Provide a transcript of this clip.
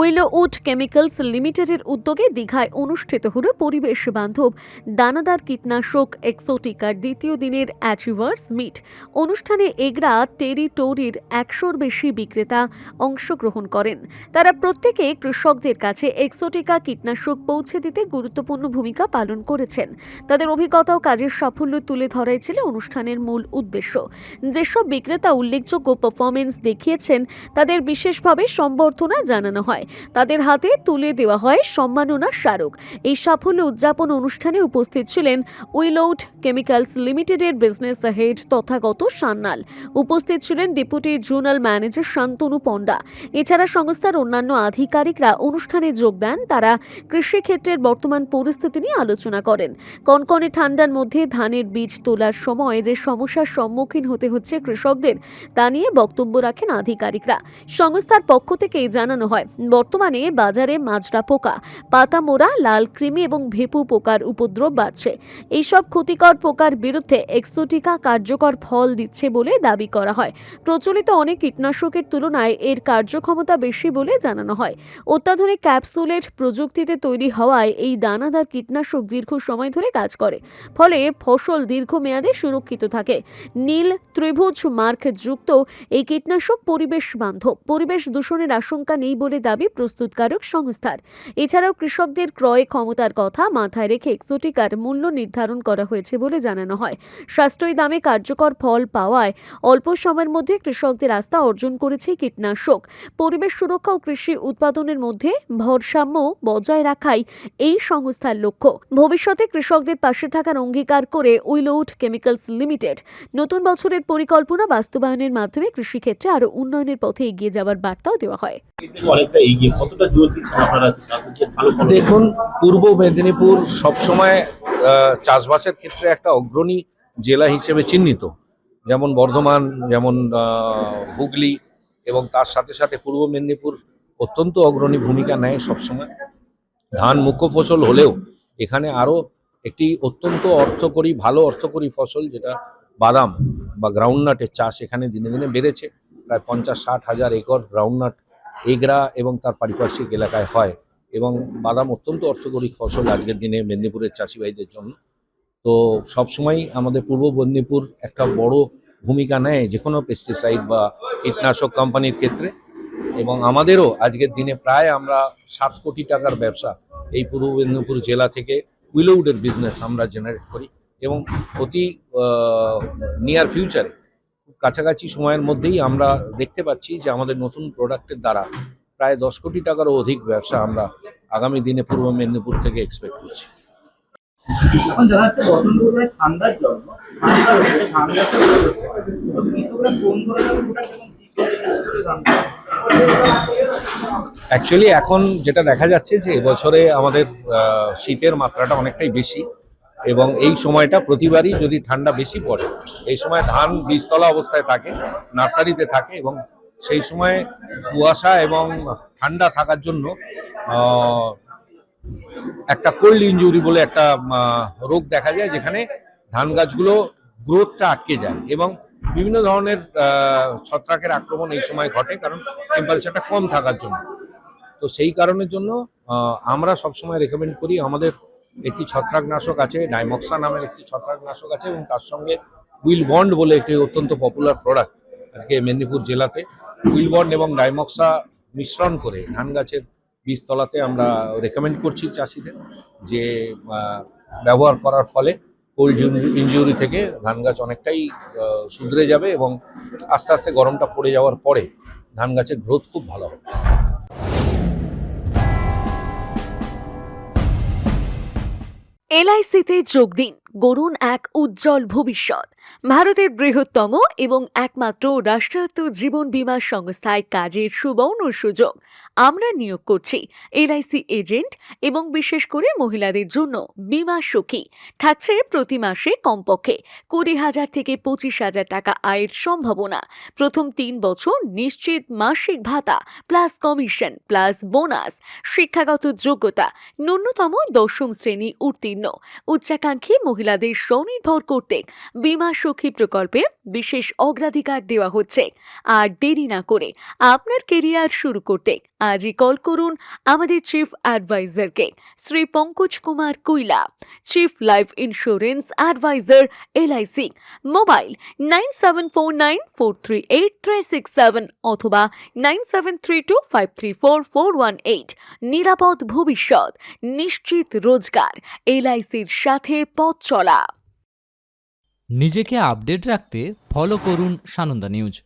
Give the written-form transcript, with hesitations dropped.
উইলোউড chemicals লিমিটেডের উদ্যোগে দীঘায় অনুষ্ঠিত হল পরিবেশ বান্ধব দানাদার কীটনাশক এক্সোটিকার দ্বিতীয় দিনের অ্যাচিভার্স মিট। অনুষ্ঠানে এগরা টেরিটোরির 100-র বেশি বিক্রেতা অংশগ্রহণ করেন। তারা প্রত্যেকে কৃষকদের কাছে এক্সোটিকা কীটনাশক পৌঁছে দিতে গুরুত্বপূর্ণ ভূমিকা পালন করেছেন। তাদের অভিজ্ঞতা ও কাজের সাফল্য তুলে ধরাই ছিল অনুষ্ঠানের মূল উদ্দেশ্য। যেসব বিক্রেতা উল্লেখযোগ্য পারফরমেন্স দেখিয়েছেন তাদের বিশেষভাবে সম্বর্ধনা জানানো হয়। তাদের হাতে তুলে দেওয়া হয় সম্মাননা স্মারক। এই সাফল্য উদযাপন অনুষ্ঠানে উপস্থিত ছিলেন উইলোউড কেমিক্যালস লিমিটেডের বিজনেস হেড তথাগত সান্যাল। উপস্থিত ছিলেন deputy zonal manager Shantanu Panda. এছাড়া সংস্থার অন্যান্য আধিকারিকরা অনুষ্ঠানে যোগ দেন। তারা কৃষিক্ষেত্রের বর্তমান পরিস্থিতি নিয়ে আলোচনা করেন। কনকনে ঠান্ডার মধ্যে ধানের বীজ তোলার সময় যে সমস্যার সম্মুখীন হতে হচ্ছে কৃষকদের তা নিয়ে বক্তব্য রাখেন আধিকারিকরা। সংস্থার পক্ষ থেকে জানানো হয়, বর্তমানে বাজারে মাজরা পোকা, পাতা মোড়া, লাল কৃমি এবং ভেপু পোকার উপদ্রব বাড়ছে। এইসব ক্ষতিকর পোকার বিরুদ্ধে এক্সোটিকা কার্যকর ফল দিচ্ছে বলে দাবি করা হয়। প্রচলিত অনেক কীটনাশকের তুলনায় এর কার্যক্ষমতা বেশি বলে জানানো হয়। অত্যাধুনিক ক্যাপসুলের প্রযুক্তিতে তৈরি হওয়ায় এই দানাদার কীটনাশক দীর্ঘ সময় ধরে কাজ করে, ফলে ফসল দীর্ঘমেয়াদে সুরক্ষিত থাকে। নীল ত্রিভুজ মার্ক যুক্ত এই কীটনাশক পরিবেশ বান্ধব, পরিবেশ দূষণের আশঙ্কা নেই বলে দাবি প্রস্তুতকারক সংস্থার। এছাড়াও কৃষকদের ক্রয় ক্ষমতার কথা মাথায় রেখে এক্সোটিকার মূল্য নির্ধারণ করা হয়েছে বলে জানানো হয়। সাশ্রয়ী দামে কার্যকর ফল পাওয়ায় অল্প সময়ের মধ্যে কৃষকদের আস্থা অর্জন করেছে কীটনাশক। পরিবেশ সুরক্ষা ও কৃষি উৎপাদনের মধ্যে ভারসাম্য বজায় রাখাই এই সংস্থার লক্ষ্য। ভবিষ্যতে কৃষকদের পাশে থাকার অঙ্গীকার করে উইলোউড কেমিক্যালস লিমিটেড নতুন বছরের পরিকল্পনা বাস্তবায়নের মাধ্যমে কৃষিক্ষেত্রে আরও উন্নয়নের পথে এগিয়ে যাওয়ার বার্তাও দেওয়া হয়। দেখুন, পূর্ব মেদিনীপুর সবসময় চাষবাসের ক্ষেত্রে একটা অগ্রণী জেলা হিসেবে চিহ্নিত। যেমন বর্ধমান, যেমন হুগলি, এবং তার সাথে সাথে পূর্ব মেদিনীপুর অত্যন্ত অগ্রণী ভূমিকা নেয় সবসময়। ধান মুখ্য ফসল হলেও এখানে আরও একটি অত্যন্ত অর্থকরী, ভালো অর্থকরী ফসল যেটা বাদাম বা গ্রাউন্ডনাটের চাষ এখানে দিনে দিনে বেড়েছে। প্রায় 50-60 হাজার একর গ্রাউন্ডনাট এগরা এবং তার পারিপার্শ্বিক এলাকায় হয়, এবং বাদাম অত্যন্ত অর্থকরী ফসল আজকের দিনে মেদিনীপুরের চাষি ভাইদের জন্য। তো সবসময়ই আমাদের পূর্ব মেদিনীপুর একটা বড় ভূমিকা নেয় যে কোনো পেস্টিসাইড বা কীটনাশক কোম্পানির ক্ষেত্রে, এবং আমাদেরও আজকের দিনে প্রায় আমরা 7 কোটি টাকার ব্যবসা এই পূর্ব মেদিনীপুর জেলা থেকে উইলোউডের বিজনেস আমরা জেনারেট করি, এবং অতি নিয়ার ফিউচারে কাছাকাছি সময়ের মধ্যেই আমরা দেখতে পাচ্ছি যে আমাদের নতুন প্রোডাক্টের দ্বারা প্রায় 10 কোটি টাকারও অধিক ব্যবসা আমরা আগামী দিনে পূর্ব মেদিনীপুর থেকে এক্সপেক্ট করছি। এখন জানা যাচ্ছে বসন্তকালে ঠান্ডার জন্য কৃষকরা কোন ধরনের প্রোডাক্ট এবং কি করে জানতে অ্যাকচুয়ালি এখন যেটা দেখা যাচ্ছে যে এবছরে আমাদের শীতের মাত্রাটা অনেকটাই বেশি, এবং এই সময়টা প্রতিবারই যদি ঠান্ডা বেশি পড়ে, এই সময় ধান বীজতলা অবস্থায় থাকে, নার্সারিতে থাকে, এবং সেই সময় কুয়াশা এবং ঠান্ডা থাকার জন্য একটা কোল্ড ইনজুরি বলে একটা রোগ দেখা যায়, যেখানে ধান গাছগুলো গ্রোথটা আটকে যায়, এবং বিভিন্ন ধরনের ছত্রাকের আক্রমণ এই সময় ঘটে, কারণ টেম্পারেচারটা কম থাকার জন্য। তো সেই কারণের জন্য আমরা সবসময় রেকমেন্ড করি, আমাদের একটি ছত্রাকনাশক আছে, ডাইমক্সা নামের একটি ছত্রাকনাশক আছে, এবং তার সঙ্গে উইল বন্ড বলে একটি অত্যন্ত পপুলার প্রোডাক্ট আজকে মেদিনীপুর জেলাতে। উইল বন্ড এবং ডাইমক্সা মিশ্রণ করে ধান গাছের বীজতলাতে আমরা রেকমেন্ড করছি চাষিদের, যে ব্যবহার করার ফলে কোল্ড ইনজুরি থেকে ধান গাছ অনেকটাই শুধরে যাবে, এবং আস্তে আস্তে গরমটা পড়ে যাওয়ার পরে ধান গাছের গ্রোথ খুব ভালো হবে। এলআইসিতে যোগ দিন, গড়ুন এক উজ্জ্বল ভবিষ্যৎ। ভারতের বৃহত্তম এবং একমাত্র রাষ্ট্রায়ত্ত জীবন বীমা সংস্থায় কাজের সুবর্ণ সুযোগ। আমরা নিয়োগ করছি এলআইসি এজেন্ট এবং বিশেষ করে মহিলাদের জন্য বীমা সখী। থাকছে প্রতি মাসে কমপক্ষে 20,000 থেকে 25,000 টাকা আয়ের সম্ভাবনা। প্রথম 3 বছর নিশ্চিত মাসিক ভাতা প্লাস কমিশন প্লাস বোনাস। শিক্ষাগত যোগ্যতা ন্যূনতম 10ম শ্রেণী উত্তীর্ণ। উচ্চাকাঙ্ক্ষী মহিলা মহিলাদের স্বনির্ভর করতে বীমা সখী প্রকল্পে বিশেষ অগ্রাধিকার দেওয়া হচ্ছে। আর দেরি না করে আপনার কেরিয়ার শুরু করতে আজই কল করুন আমাদের চিফ অ্যাডভাইজারকে, Shri Pankaj Kumar Kuila, chief life insurance advisor, LIC। Mobile 9749438367 অথবা 9732534418। নিরাপদ ভবিষ্যৎ, নিশ্চিত রোজগার, LICর সাথে পথ চলা। নিজেকে আপডেট রাখতে ফলো করুন সানন্দা নিউজ।